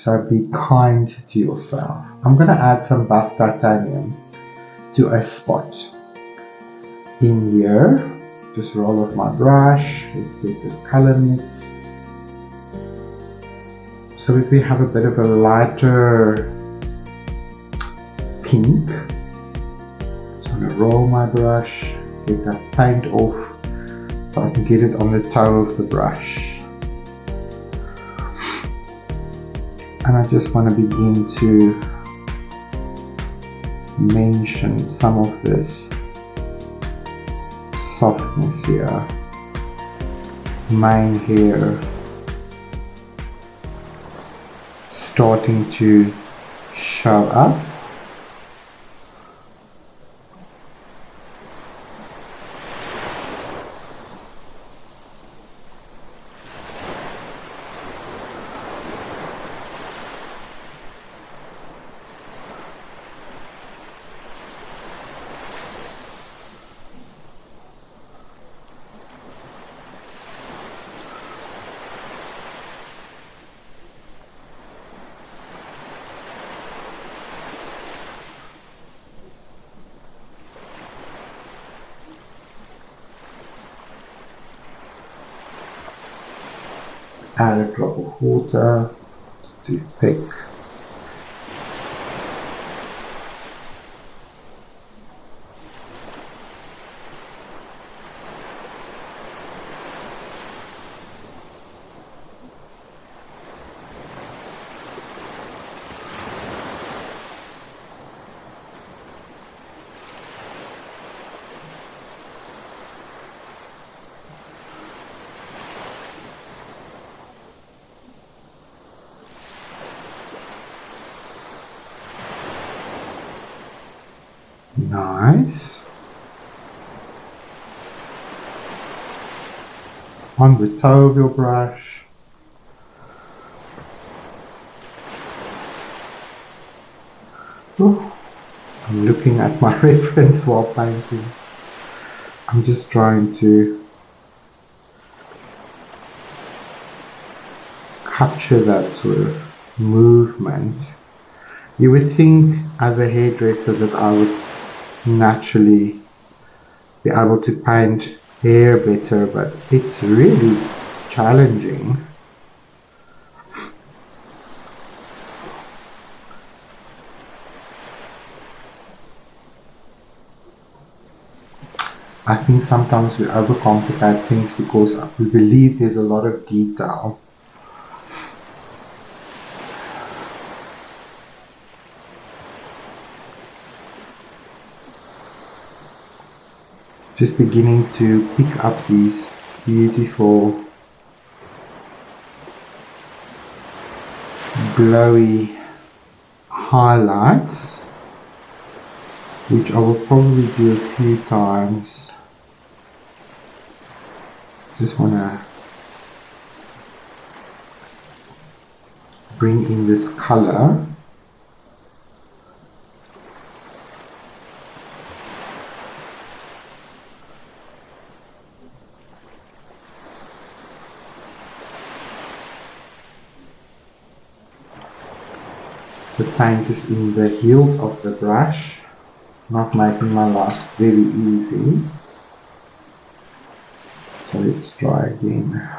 So be kind to yourself. I'm going to add some buff titanium to a spot in here. Just roll off my brush. Let's get this color mixed so that we have a bit of a lighter pink. So I'm going to roll my brush, get that paint off so I can get it on the toe of the brush. And I just want to begin to mention some of this softness here. Mane hair starting to show up. Add a drop of water, it's too thick. Nice. On the toe of your brush. Ooh. I'm looking at my reference while painting. I'm just trying to capture that sort of movement. You would think as a hairdresser that I would naturally be able to paint hair better, but it's really challenging. I think sometimes we overcomplicate things because we believe there's a lot of detail. Just beginning to pick up these beautiful glowy highlights, which I will probably do a few times. Just want to bring in this color. The paint is in the hilt of the brush, not making my life very easy. So let's try again.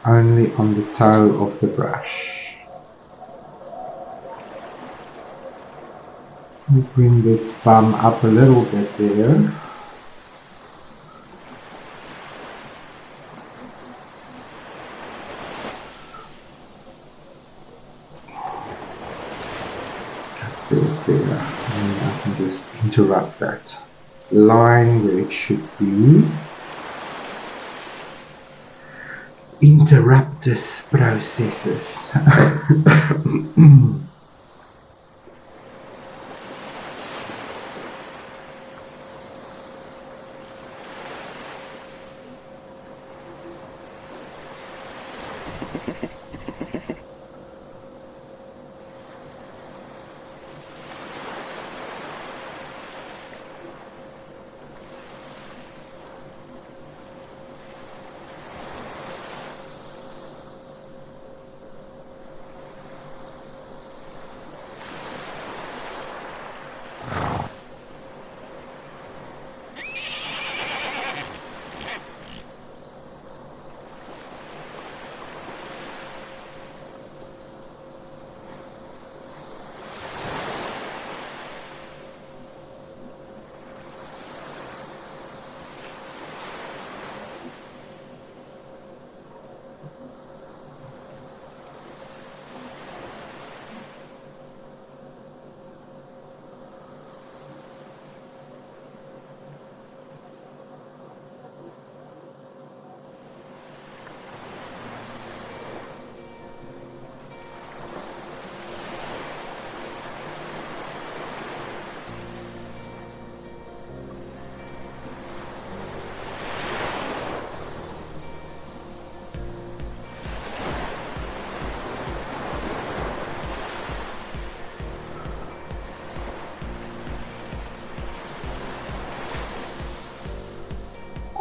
Only on the toe of the brush. We bring this bum up a little bit there. Feels there, and I can just interrupt that line where it should be. Interrupt this processes.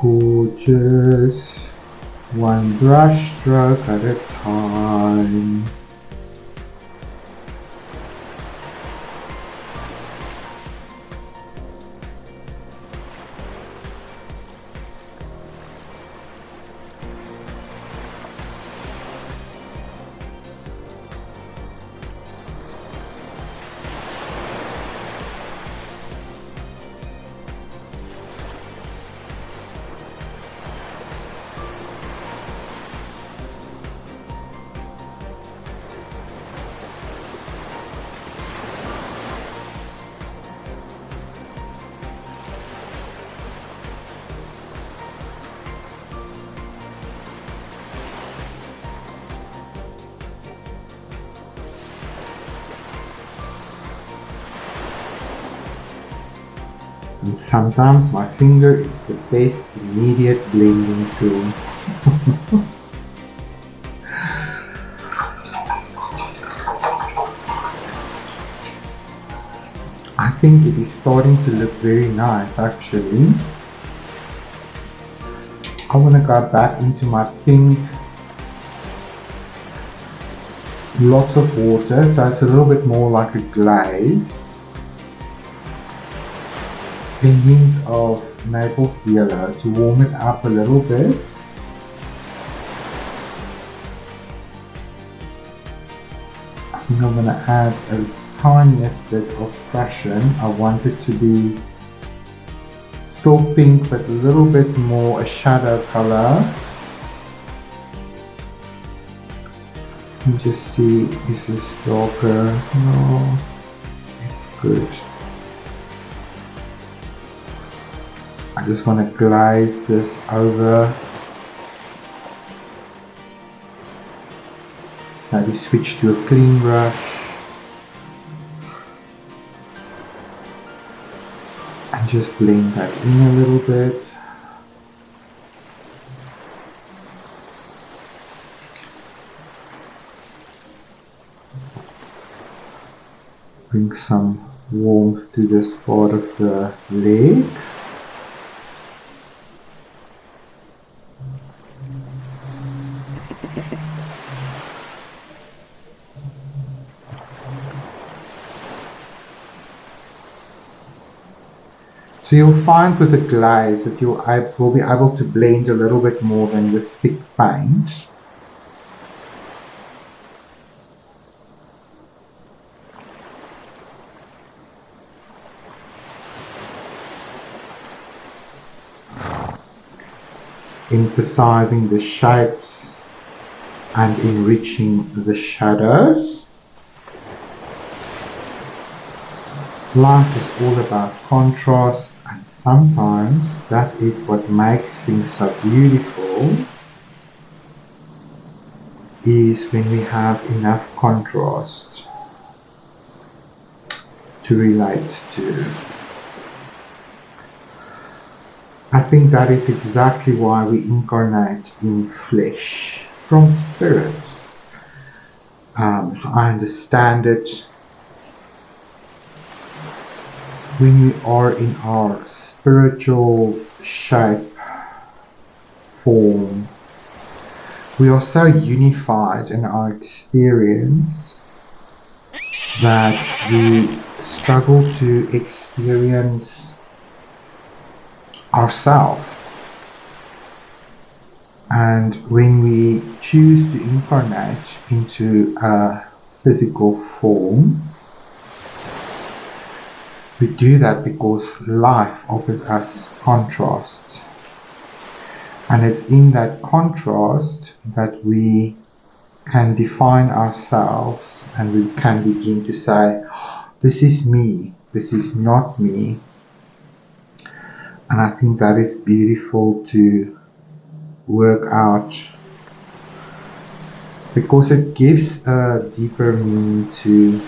gorgeous. One brush stroke at a time. And sometimes my finger is the best immediate blending tool. I think it is starting to look very nice actually. I want to go back into my pink. Lots of water, so it's a little bit more like a glaze. A hint of Naples yellow to warm it up a little bit. I think I'm going to add a tiniest bit of Prussian. I want it to be still pink but a little bit more a shadow color. You just see this is darker. No, it's good. I just want to glaze this over. Maybe switch to a clean brush. And just blend that in a little bit. Bring some warmth to this part of the leg. So you'll find with the glaze that you will be able to blend a little bit more than with thick paint. Emphasizing the shapes and enriching the shadows. Life is all about contrast, and sometimes that is what makes things so beautiful, is when we have enough contrast to relate to. I think that is exactly why we incarnate in flesh from spirit. So I understand it. When we are in our spiritual shape, form, we are so unified in our experience that we struggle to experience ourselves. And when we choose to incarnate into a physical form, we do that because life offers us contrast. And it's in that contrast that we can define ourselves and we can begin to say, this is me, this is not me. And I think that is beautiful to work out because it gives a deeper meaning to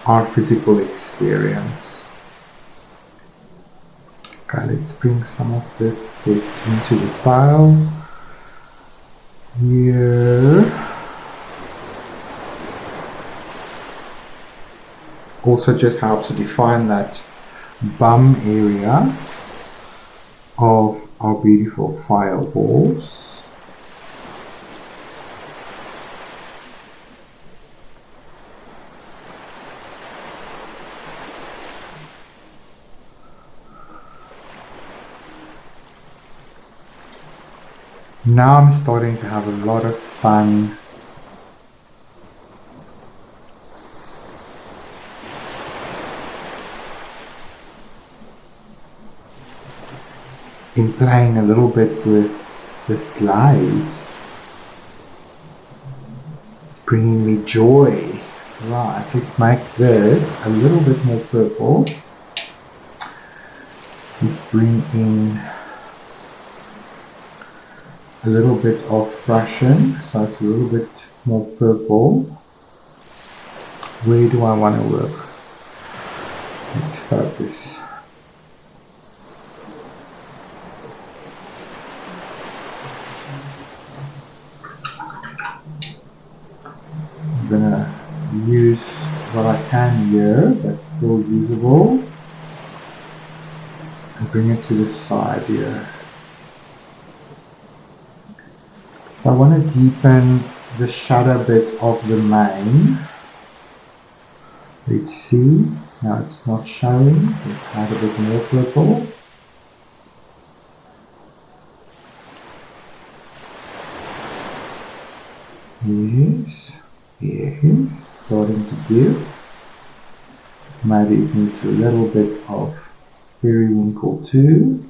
our physical experience. Okay, let's bring some of this into the file here. Also just helps to define that bum area of our beautiful fireballs. Now I'm starting to have a lot of fun in playing a little bit with this glaze. It's bringing me joy. Right, let's make this a little bit more purple. Let's bring in a little bit of Prussian, so it's a little bit more purple. Where do I want to work? Let's focus. I'm gonna use what I can here that's still usable and bring it to the side here. So I want to deepen the shadow bit of the mane. Let's see, now it's not showing, let's add a bit more purple. Yes, yes, starting to give. Maybe it needs a little bit of periwinkle too.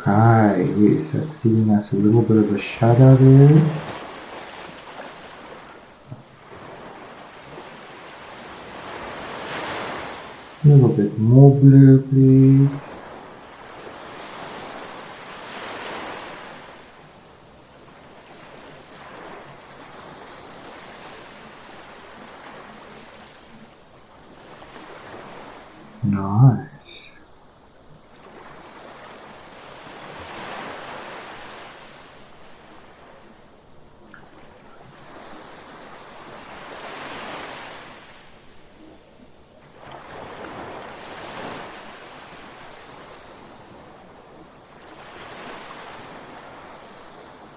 Okay, yes, that's giving us a little bit of a shadow there. A little bit more blue, please. Nice.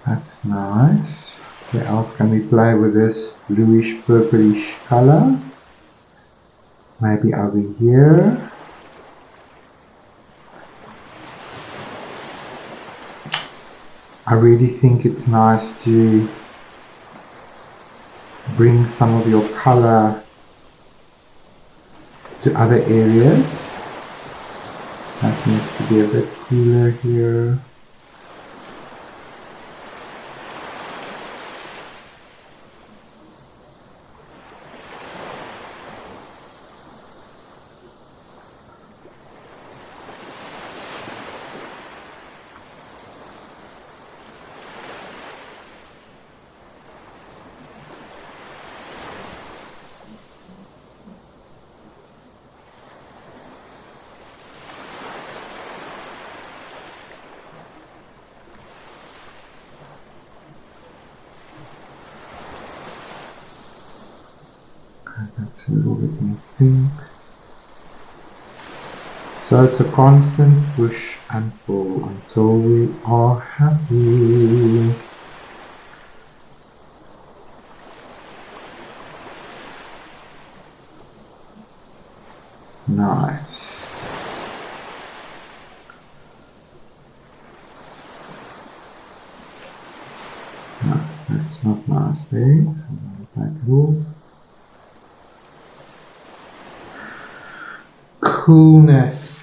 That's nice. Where else can we play with this bluish purplish color? Maybe over here. I really think it's nice to bring some of your color to other areas. That needs to be a bit cooler here. That's a little bit more pink. So it's a constant push and pull until we are happy. Nice. No, that's not nice there. I'm going to take it off. Coolness.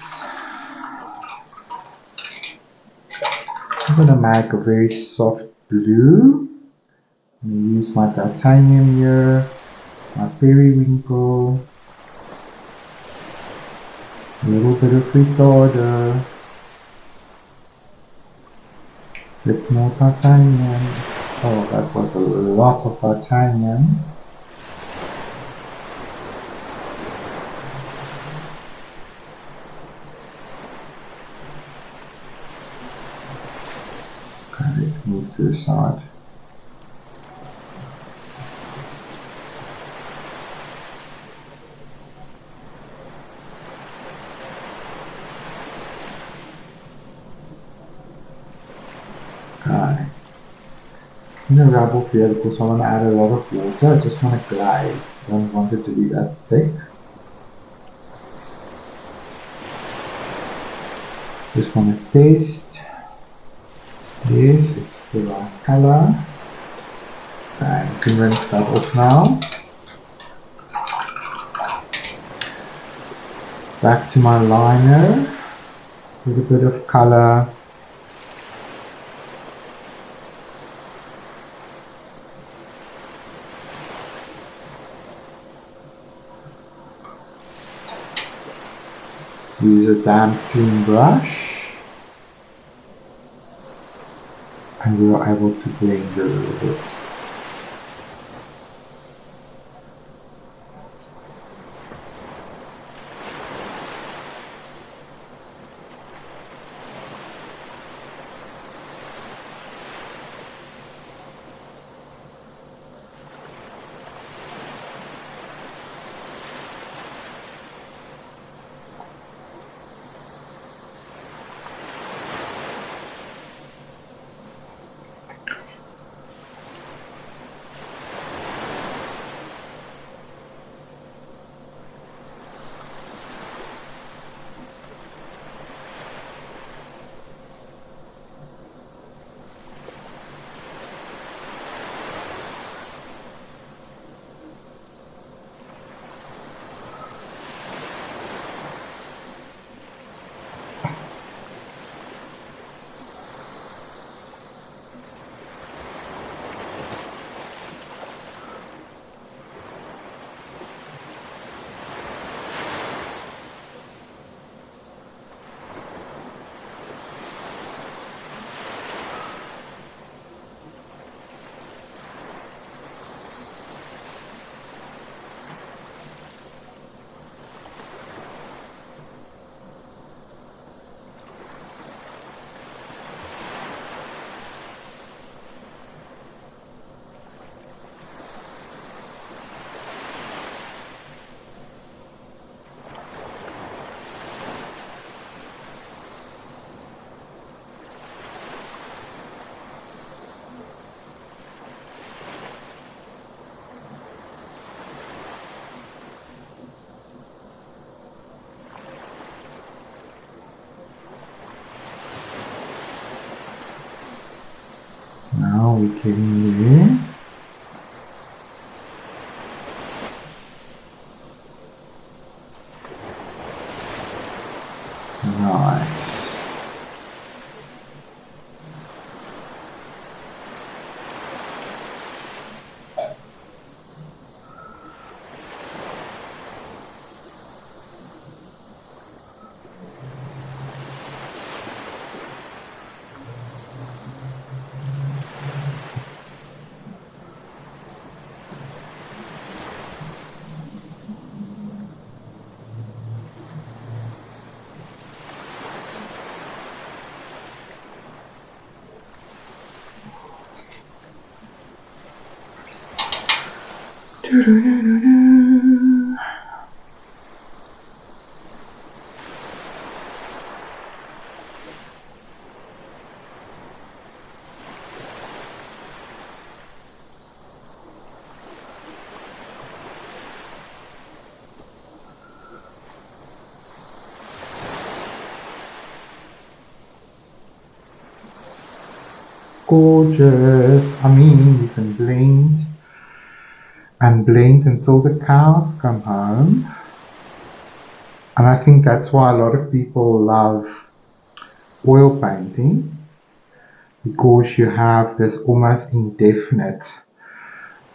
I'm going to make a very soft blue. I'm going to use my titanium here, my periwinkle, a little bit of retarder, a bit more titanium. Oh, that was a lot of titanium. Let's move to the side. Okay. I'm going to rub off here because I want to add a lot of water. I just want to glaze. I don't want it to be that thick. Just want to test. Yes, it's the right color. I'm convinced that off now. Back to my liner with a bit of color. Use a damp clean brush, and we are able to blend a little bit. Now we can there. Nice. Gorgeous. I mean, you can blend and blend until the cows come home. And I think that's why a lot of people love oil painting, because you have this almost indefinite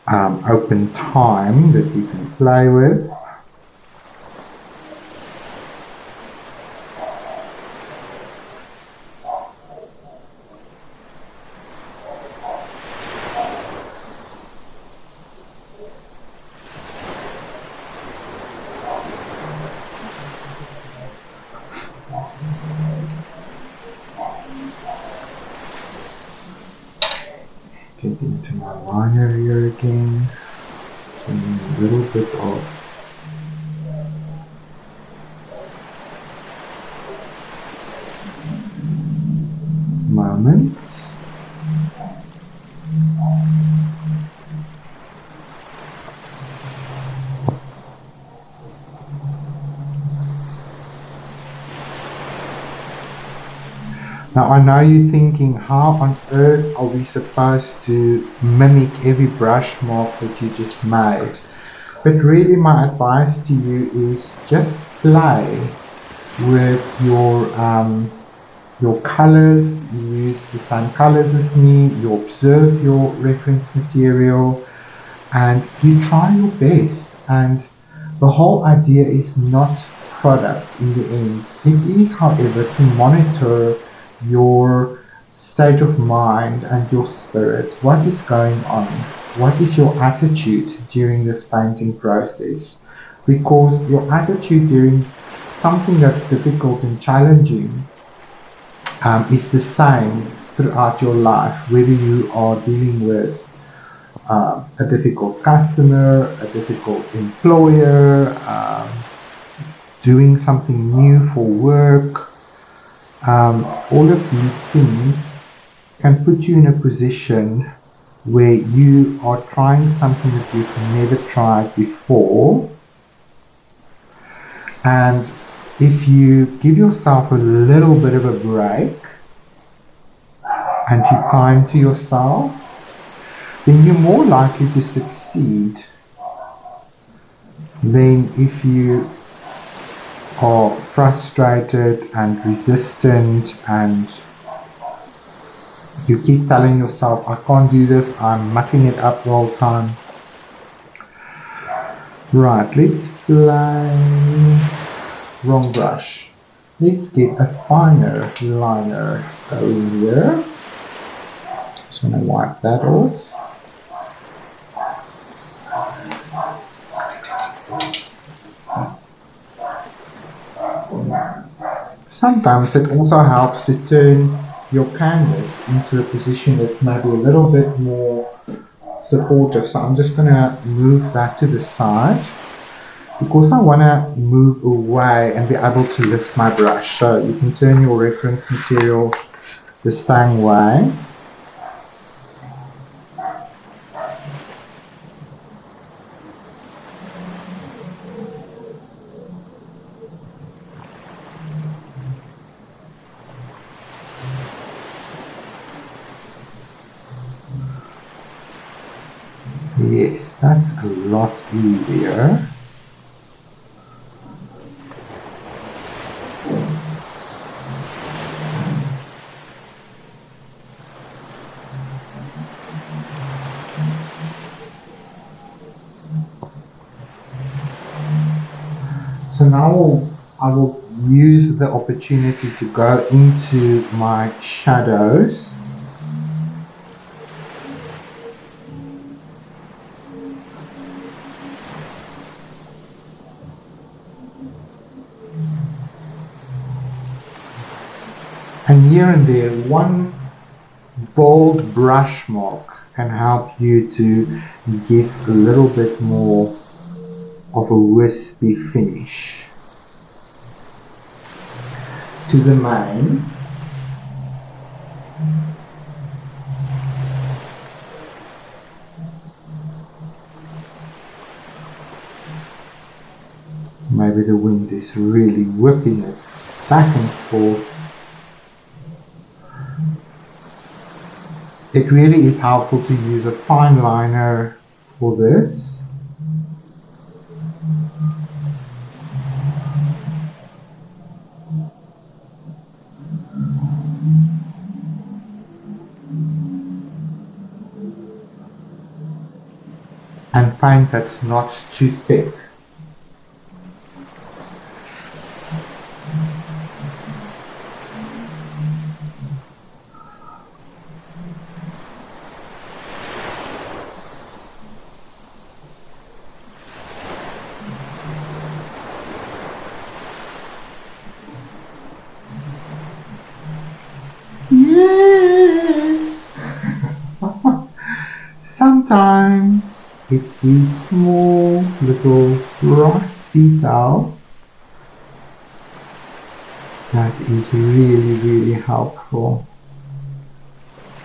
open time that you can play with. get into my liner here again. Doing a little bit of moments. Now I know you're thinking, how on earth are we supposed to mimic every brush mark that you just made? But really my advice to you is just play with your colors. You use the same colors as me, you observe your reference material, and you try your best. And the whole idea is not product in the end. It is, however, to monitor your state of mind and your spirit. What is going on? What is your attitude during this painting process? Because your attitude during something that's difficult and challenging is the same throughout your life, whether you are dealing with a difficult customer, a difficult employer, doing something new for work. All of these things can put you in a position where you are trying something that you've never tried before. And if you give yourself a little bit of a break and you're kind to yourself, then you're more likely to succeed than if you are frustrated and resistant and you keep telling yourself, I can't do this, I'm mucking it up the whole time. Right, let's play wrong brush. Let's get a finer liner going here. Just want to wipe that off. Sometimes it also helps to turn your canvas into a position that's maybe a little bit more supportive. So I'm just going to move that to the side because I want to move away and be able to lift my brush. So you can turn your reference material the same way. Yes, that's a lot easier. So now I will use the opportunity to go into my shadows. And here and there, one bold brush mark can help you to give a little bit more of a wispy finish to the mane. Maybe the wind is really whipping it back and forth. It really is helpful to use a fine liner for this. And paint that's not too thick. Yes! sometimes it's these small little rough details that is really, really helpful.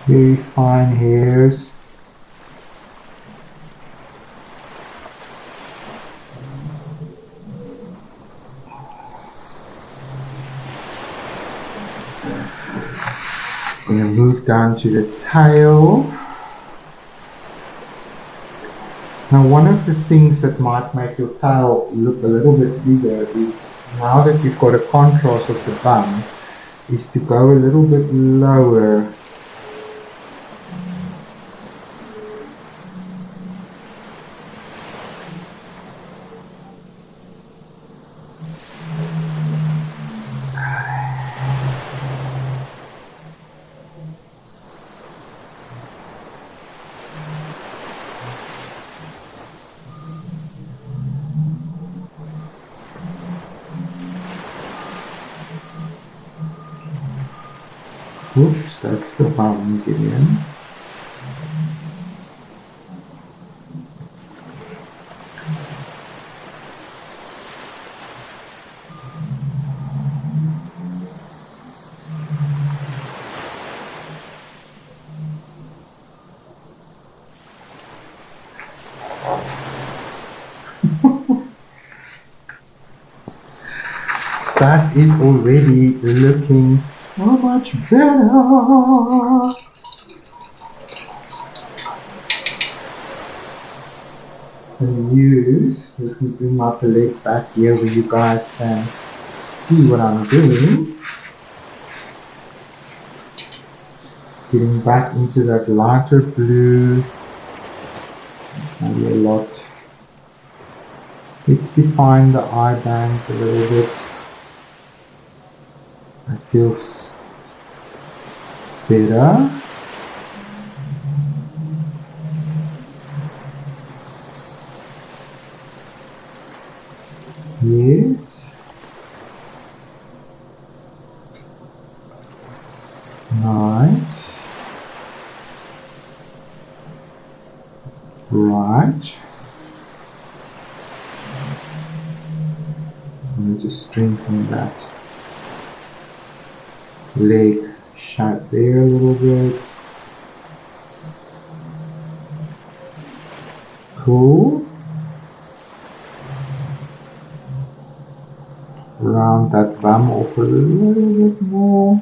Very fine hairs. I'm going to move down to the tail. Now, one of the things that might make your tail look a little bit bigger is, now that you've got a contrast of the bum, is to go a little bit lower. Oops, that's the bum, Gideon. That is already looking so much better. And let me bring my palette back here where you guys can see what I'm doing. Getting back into that lighter blue. Maybe a lot. Let's define the eye band a little bit. That feels better. Yes. Nice. Right. So let me just strengthen that leg shape there a little bit. Cool. Round that bum off a little bit more.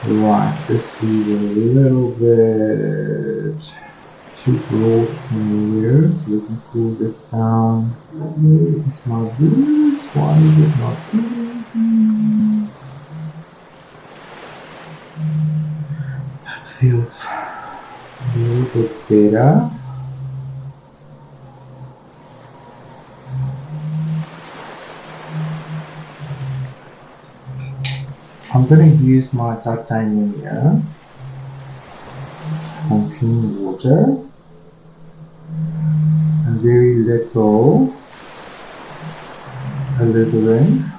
Right, this is a little bit too broad from here, so let me pull this down. Where is my blues? Why is it not blue? That feels a little bit better. I'm going to use my titanium here, some clean water, and very little alizarin.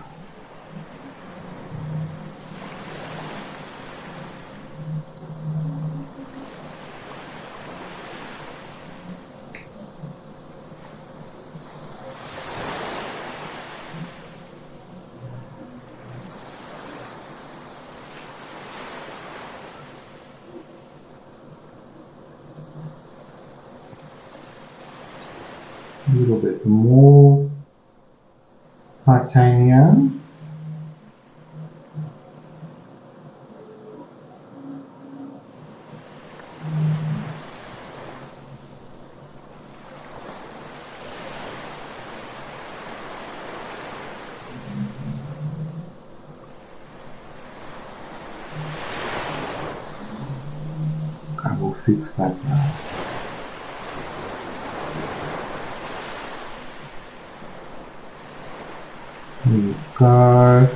A little bit more titanium. I will fix that now. Here we go.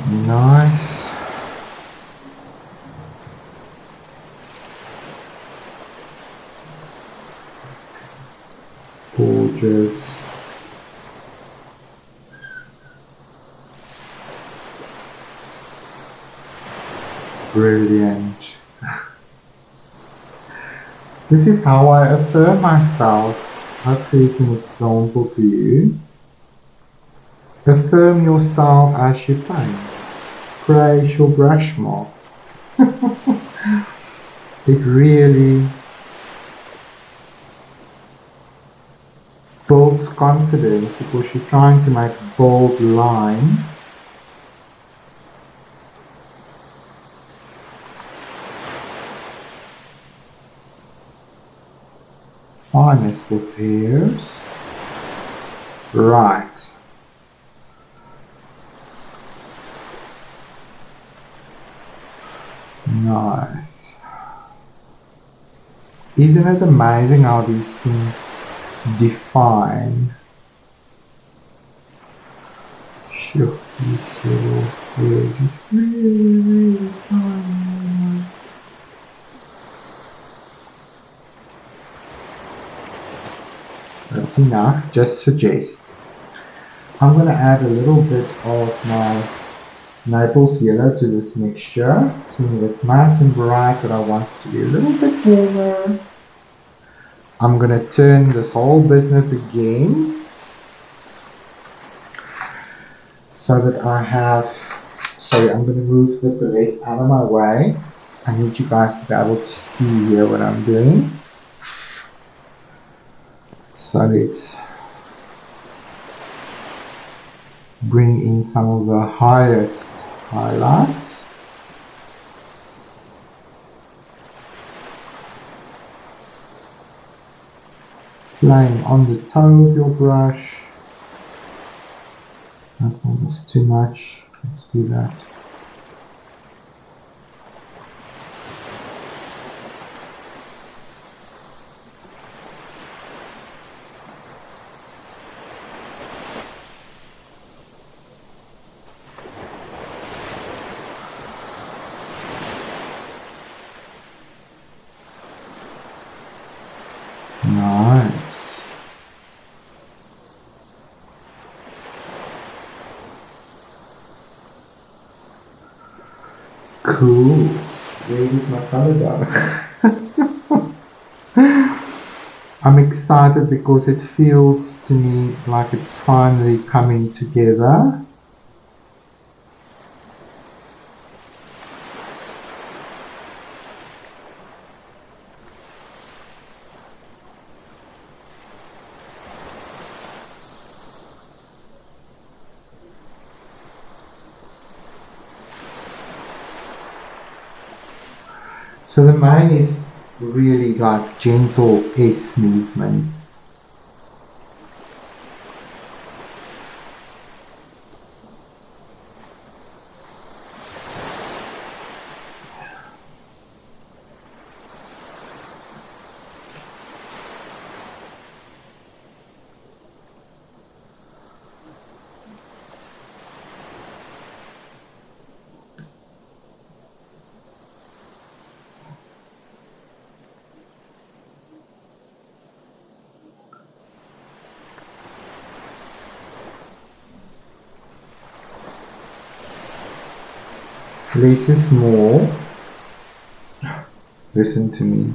Nice. Gorgeous. Brilliant. This is how I affirm myself. I'll create an example for you. Affirm yourself as you paint. Praise your brush marks. It really builds confidence because you're trying to make a bold line. Finest of hairs. Right. Nice. Isn't it amazing how these things define? Sure, these little hairs is really fine. That's enough, just suggest. I'm going to add a little bit of my Naples yellow to this mixture, seeing it's nice and bright, but I want it to be a little bit warmer. I'm going to turn this whole business again so that I have, sorry, I'm going to move the palette out of my way. I need you guys to be able to see here what I'm doing. So let's bring in some of the highest highlights. Playing on the toe of your brush. That one was too much. Let's do that. Nice. Cool. Where did my color go? I'm excited because it feels to me like it's finally coming together. So the mane is really like gentle S movements. Less is more. Listen to me.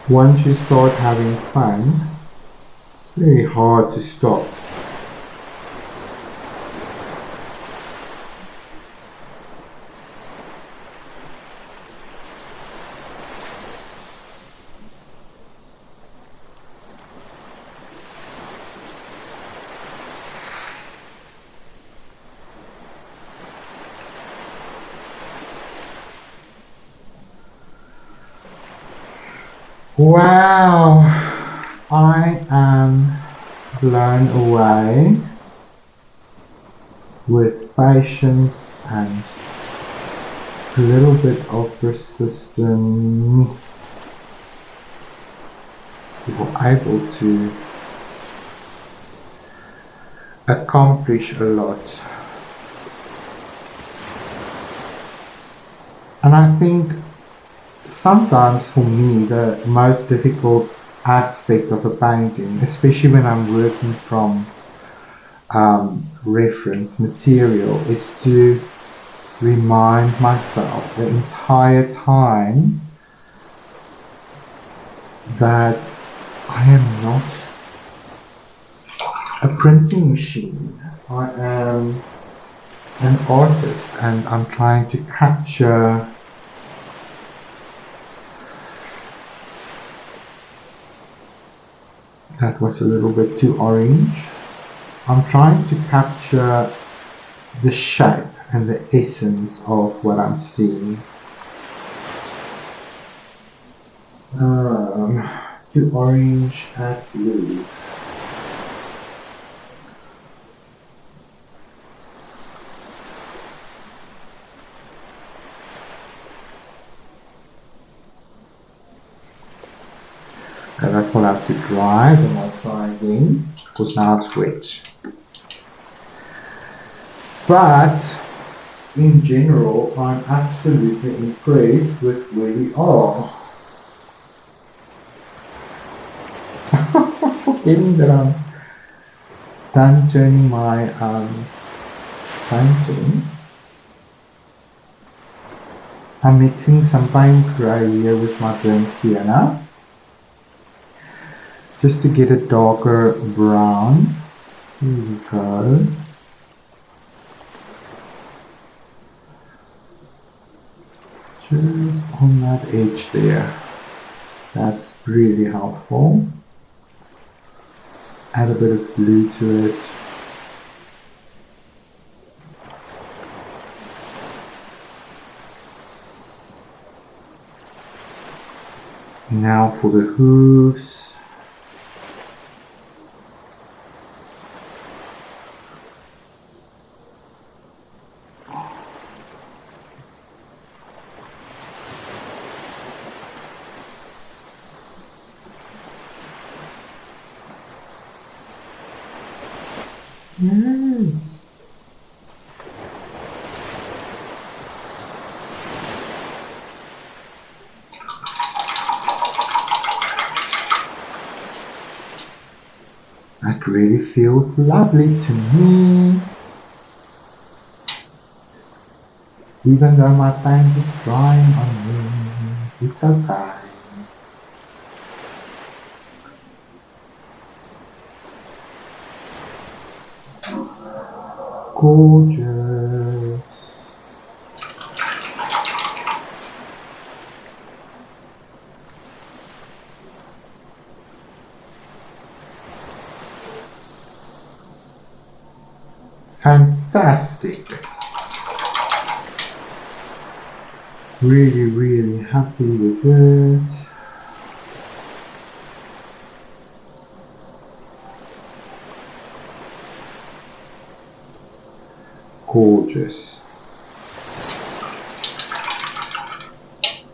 Once you start having fun, it's very hard to stop. Wow, I am blown away with patience and a little bit of persistence. You were able to accomplish a lot. And I think sometimes for me, the most difficult aspect of a painting, especially when I'm working from reference material, is to remind myself the entire time that I am not a printing machine. I am an artist and I'm trying to capture that was a little bit too orange. I'm trying to capture the shape and the essence of what I'm seeing. Too orange at blue. And that will have to dry, then I'll try again, because now it's wet. But in general, I'm absolutely impressed with where we are. Forgetting that I'm done turning my painting. I'm mixing some Payne's grey here with my burnt sienna, just to get a darker brown. Here we go. Just on that edge there. That's really helpful. Add a bit of blue to it. Now for the hooves. Yes. That really feels lovely to me. Even though my paint is drying on me, it's okay. Gorgeous. Fantastic. Really, really happy with this. Gorgeous.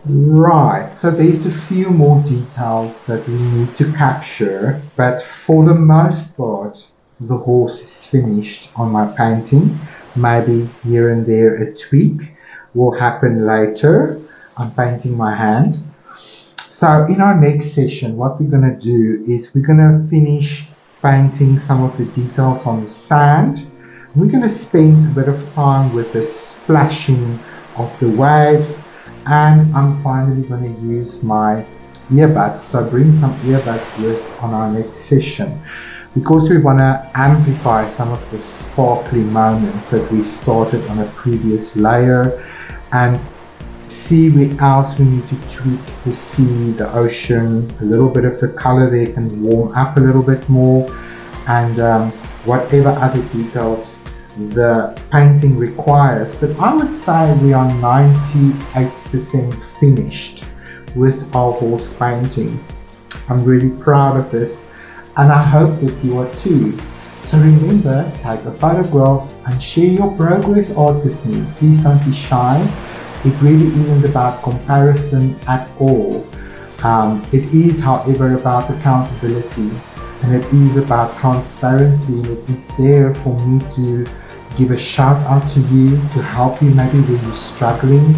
Right, so there's a few more details that we need to capture, but for the most part, the horse is finished on my painting. Maybe here and there a tweak will happen later. I'm painting my hand. So in our next session, what we're going to do is we're going to finish painting some of the details on the sand. We're going to spend a bit of time with the splashing of the waves, and I'm finally going to use my earbuds. So bring some earbuds with on our next session, because we want to amplify some of the sparkly moments that we started on a previous layer, and see where else we need to tweak the sea, the ocean, a little bit of the color there can warm up a little bit more, and whatever other details the painting requires. But I would say we are 98% finished with our horse painting. I'm really proud of this, and I hope that you are too. So remember, take a photograph and share your progress art with me. Please don't be shy. It really isn't about comparison at all. It is, however, about accountability, and it is about transparency, and it is there for me to give a shout out to you, to help you maybe when you're struggling,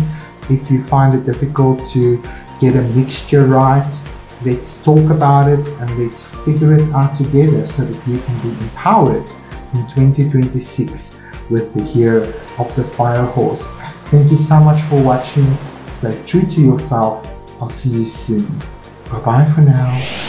If you find it difficult to get a mixture right, let's talk about it and let's figure it out together so that you can be empowered in 2026 with the year of the fire horse. Thank you so much for watching. Stay true to yourself. I'll see you soon. Bye bye for now.